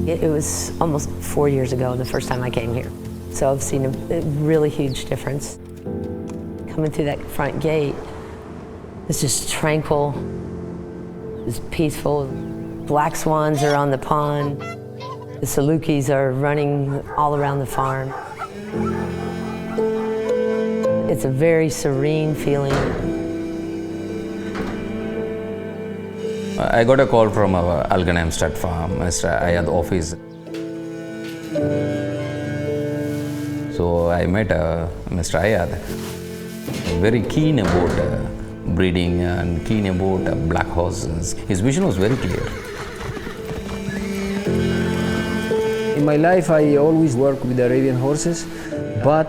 It was almost 4 years ago, the first time I came here. So I've seen a really huge difference. Coming through that front gate, it's just tranquil, it's peaceful. Black swans are on the pond. The salukis are running all around the farm. It's a very serene feeling. I got a call from our Ghanayim Stud farm, Mr. Ayad office. So I met Mr. Ayad, very keen about breeding and keen about black horses. His vision was very clear. In my life, I always work with Arabian horses, but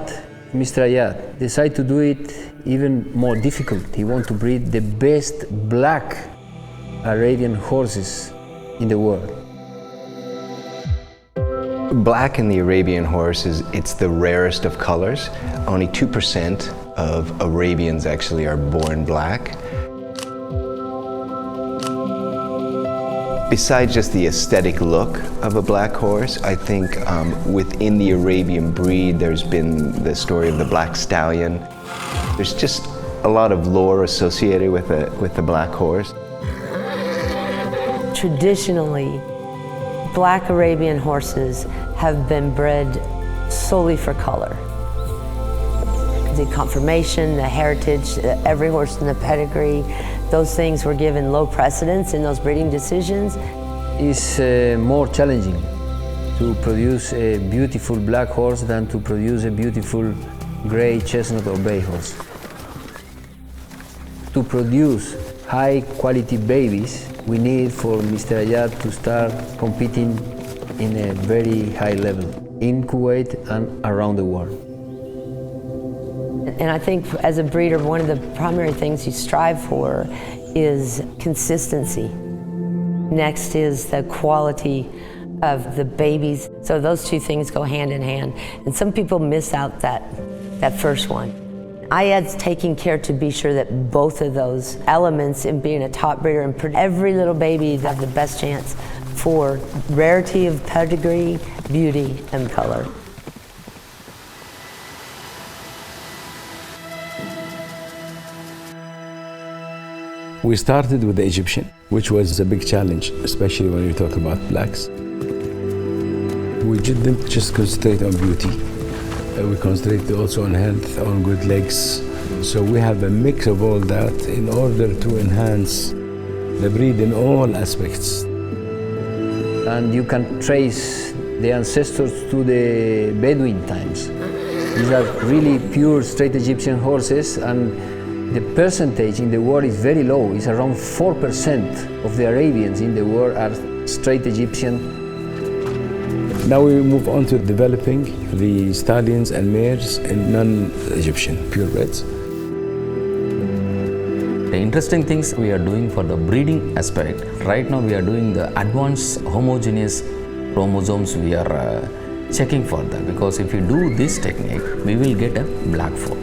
Mr. Ayad decided to do it even more difficult. He wanted to breed the best black Arabian horses in the world. Black in the Arabian horse it's the rarest of colors. Only 2% of Arabians actually are born black. Besides just the aesthetic look of a black horse, I think within the Arabian breed there's been the story of the black stallion. There's just a lot of lore associated with the black horse. Traditionally, black Arabian horses have been bred solely for color. The conformation, the heritage, every horse in the pedigree, those things were given low precedence in those breeding decisions. It's more challenging to produce a beautiful black horse than to produce a beautiful gray, chestnut or bay horse. To produce high quality babies, we need for Mr. Ayad to start competing in a very high level in Kuwait and around the world. And I think as a breeder, one of the primary things you strive for is consistency. Next is the quality of the babies. So those two things go hand in hand. And some people miss out that first one. Ayad's taking care to be sure that both of those elements in being a top breeder and every little baby have the best chance for rarity of pedigree, beauty, and color. We started with the Egyptian, which was a big challenge, especially when you talk about blacks. We didn't just concentrate on beauty. We concentrated also on health, on good legs. So we have a mix of all that in order to enhance the breed in all aspects. And you can trace the ancestors to the Bedouin times. These are really pure straight Egyptian horses, and the percentage in the world is very low. It's around 4% of the Arabians in the world are straight Egyptian. Now we move on to developing the stallions and mares in non-Egyptian purebreds. The interesting things we are doing for the breeding aspect, right now we are doing the advanced homogeneous chromosomes. We are checking for that, because if you do this technique, we will get a black foal.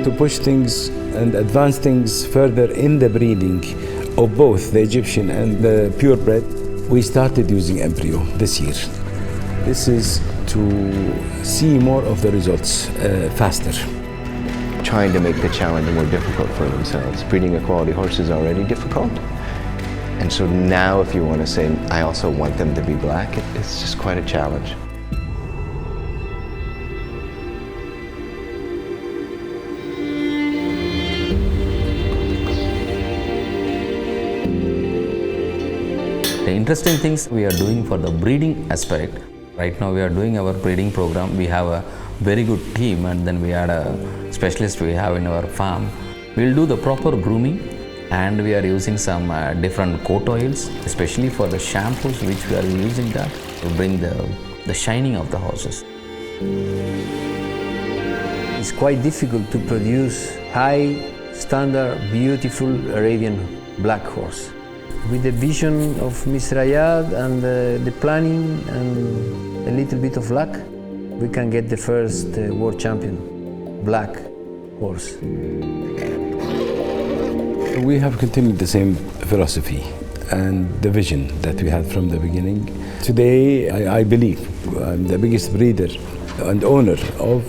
To push things and advance things further in the breeding of both the Egyptian and the purebred, we started using embryo this year. This is to see more of the results faster. Trying to make the challenge more difficult for themselves. Breeding a quality horse is already difficult. And so now if you want to say, I also want them to be black, it's just quite a challenge. The interesting things we are doing for the breeding aspect, right now we are doing our breeding program. We have a very good team, and then we had a specialist we have in our farm. We'll do the proper grooming, and we are using some different coat oils, especially for the shampoos which we are using that to bring the shining of the horses. It's quite difficult to produce high standard, beautiful Arabian black horse. With the vision of Mr. Ayad and the planning and a little bit of luck, we can get the first world champion black horse. We have continued the same philosophy. and the vision that we had from the beginning. Today, I believe I'm the biggest breeder and owner of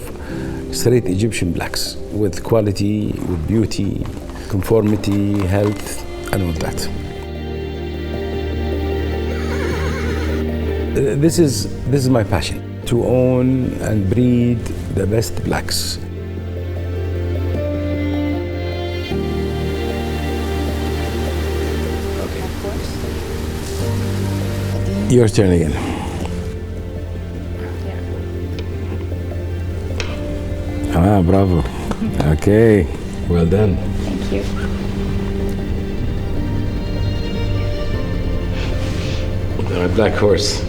straight Egyptian blacks with quality, with beauty, conformity, health, and all that. This is my passion, to own and breed the best blacks. Your turn again. Ah, bravo. Okay, well done. Thank you. Black horse.